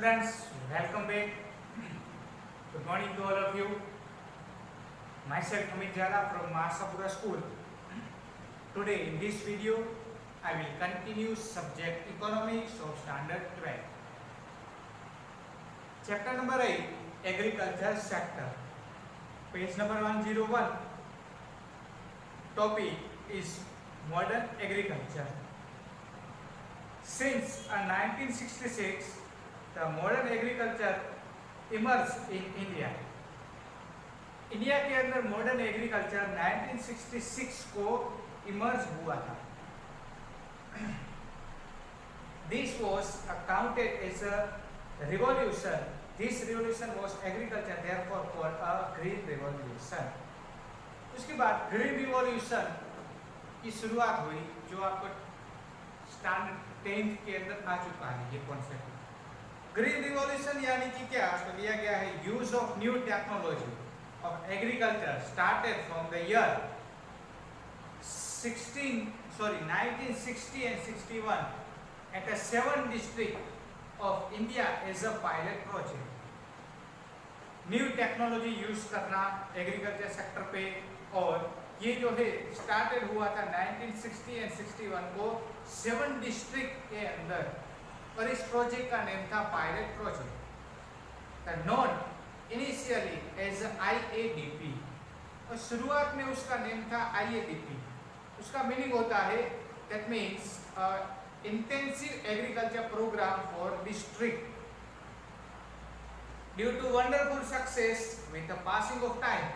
students, welcome back. Good morning to all of you. Myself Amit Jala from Mahasapura School. Today in this video, I will continue subject Economics of Standard 12. Chapter number 8, Agriculture Sector. Page number 101. Topic is Modern Agriculture. Since 1966, the modern agriculture emerged in India. India के अंदर modern agriculture 1966 को emerge हुआ था. This was accounted as a revolution. This revolution was agriculture, therefore called a green revolution. उसके बाद green revolution की शुरुआत हुई, जो आपको स्टैंडर्ड 10th के अंदर आ चुका है ये कॉन्सेप्ट. ग्रीन रिवॉल्यूशन यानी कि क्या, तो लिया गया है use of new technology of agriculture started from the year 1960 and 61 at a 7 district of India as a pilot project. New technology use करना एग्रीकल्चर सेक्टर पे, और ये जो है स्टार्टेड हुआ था 1960 and 61 को 7 डिस्ट्रिक्ट के अंदर, और इस प्रोजेक्ट का नेम था pilot project, known initially as IADP. और शुरुआत में उसका नेम था IADP. उसका मीनिंग होता है, that means intensive agriculture programme for district. Due to wonderful success with the passing of time,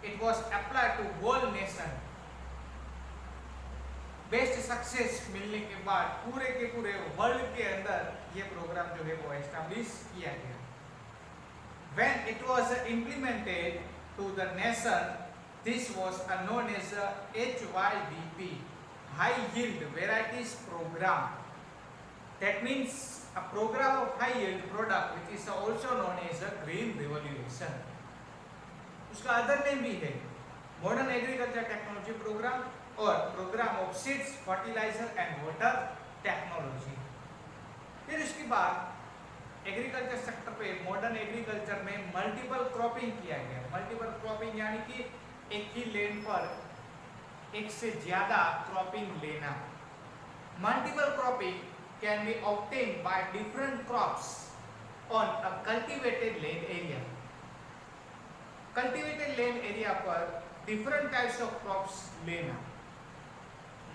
it was applied to whole nation. Best success मिलने के बाद पूरे के पूरे वर्ल्ड के अंदर ये प्रोग्राम जो है वो एस्टैब्लिश किया गया. When it was implemented to the nation, this was known as HYVP, High Yield Varieties Program. That means a program of high yield product, which is also known as a green revolution. उसका other name भी है modern agriculture technology programme और programme of seeds, fertiliser and water technology. फिर उसके बाद agriculture sector पे modern agriculture में multiple cropping किया गया. मल्टीपल क्रॉपिंग यानी कि एक ही लैंड पर एक से ज्यादा क्रॉपिंग लेना. Multiple cropping can be obtained by different crops on a cultivated land area. Cultivated land area पर different types of crops लेना.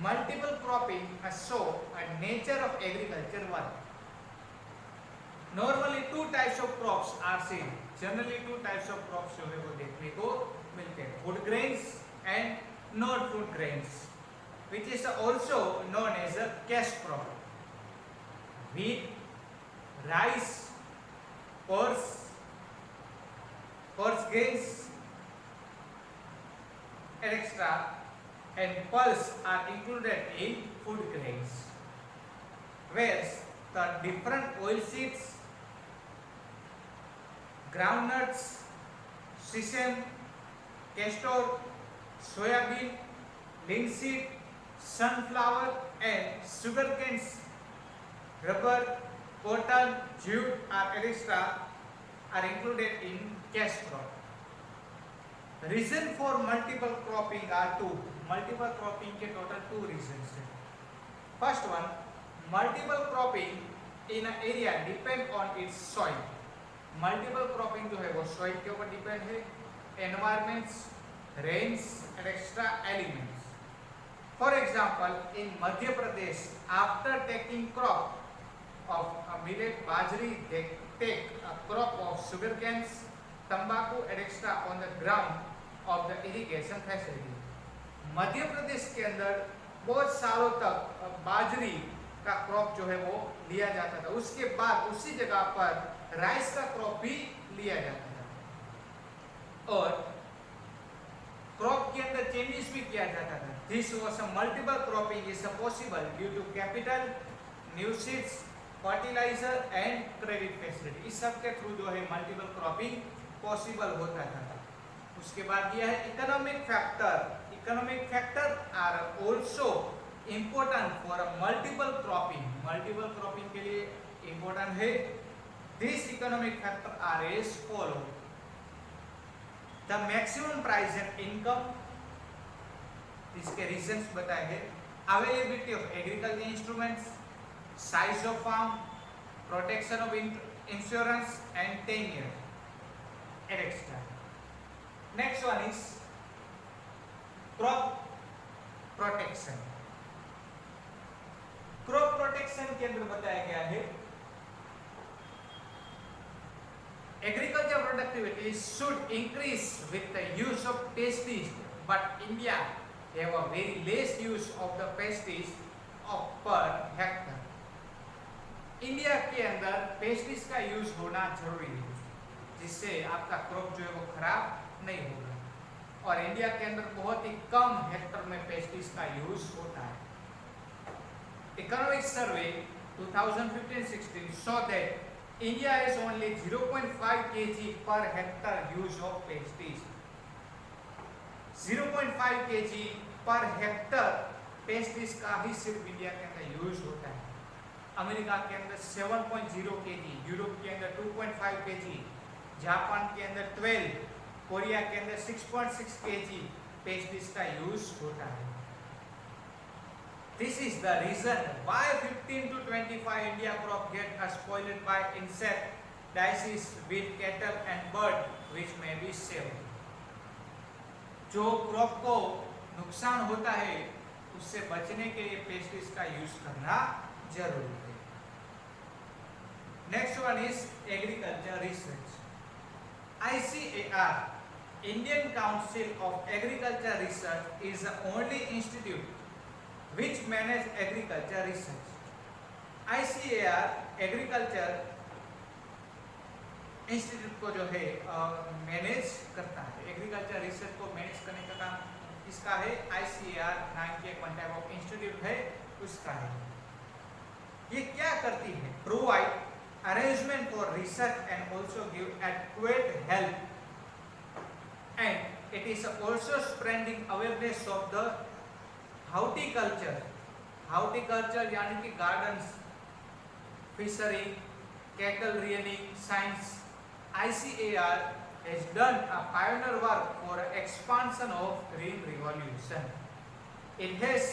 Multiple cropping show a nature of agriculture work. Normally two types of crops are seen. Generally two types of crops जो है वो देखने को मिलते हैं, food grains and non-food grains, which is also known as a cash crop. Wheat, rice, coarse grains, etc. and pulse are included in food grains. Whereas the different oilseeds, groundnuts, sesame, castor, soybean, linseed, sunflower and sugarcanes, rubber, cotton, jute etc. are included in cash crop. Reason for multiple cropping are two. Multiple cropping के total two reasons हैं. First one, multiple cropping in an area depend on its soil. Multiple cropping जो है वो soil के ऊपर depend है, environments, rains and extra elements. For example, in Madhya Pradesh, after taking crop of millet, bajri, they take a crop of sugarcanes, tobacco etc. on the ground of the irrigation facility. Madhya Pradesh के अंदर बहुत सालों तक बाजरी का crop जो है वो लिया जाता था. उसके बाद उसी जगह पर राइस का क्रॉप भी लिया जाता था और क्रॉप के अंदर चेंजेस भी किया जाता था. This was a multiple cropping is possible due to capital, new seeds, fertiliser and credit facility. इस सब के थ्रू जो है मल्टीपल क्रॉपिंग पॉसिबल होता था. उसके बाद दिया है economic factor. Economic factor are also important for a multiple cropping. Multiple cropping के लिए इम्पोर्टेंट है These economic factors are as follow: the maximum price and income, इसके रीजंस बताए हैं, availability of agriculture instruments, size of farm, protection of insurance and tenure, extra. Next one is crop protection. Crop protection के अंदर बताया गया है agriculture productivity should increase with the use of pesticides, but India have a very less use of the pesticides of per hectare. India के अंदर pesticides का use होना जरूरी है जिससे आपका क्रॉप जो है वो खराब नहीं होगा, और इंडिया के अंदर बहुत ही कम हेक्टर में पेस्टिसाइड्स का यूज होता है. Economic survey 2015-16 saw that India has only 0.5 kg per hectare use of pesticides. 0.5 kg per hectare pesticides का ही सिर्फ इंडिया के अंदर यूज होता है. अमेरिका के अंदर 7.0 kg, यूरोप के अंदर 2.5 kg, जापान के अंदर 12, कोरिया के अंदर 6.6 kg पेस्टिसाइड्स का यूज होता है. This is the reason why 15 to 25 India crop get spoiled by insect, disease with cattle and bird which may be saved. जो क्रॉप को नुकसान होता है उससे बचने के लिए पेस्टिसाइड्स का यूज करना जरूरी है. Next one is agriculture research. ICAR, Indian Council of Agriculture Research, is the only institute which manage agriculture research. ICAR agriculture institute को जो है मैनेज करता है. एग्रीकल्चर रिसर्च को मैनेज करने का काम इसका है. ICAR नाम के वन टाइप ऑफ इंस्टीट्यूट है उसका है. ये क्या करती है? Provide arrangement for research and also give adequate help, and it is also spreading awareness of the horticulture. Horticulture यानी कि gardens, fishery, cattle rearing science. ICAR has done a pioneer work for expansion of green revolution. It has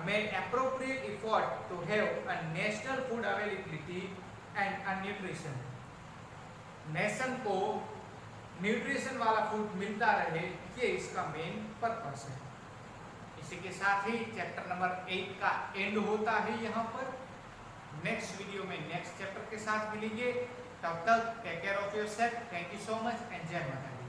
made appropriate effort to have a national food availability and a nutrition. Nation को nutrition वाला food मिलता रहे, ये इसका main purpose है. इसी के साथ ही चैप्टर नंबर 8 का एंड होता है यहाँ पर. नेक्स्ट वीडियो में नेक्स्ट चैप्टर के साथ मिलेंगे. तब तक take care of yourself. Thank you so much and जय माता दी.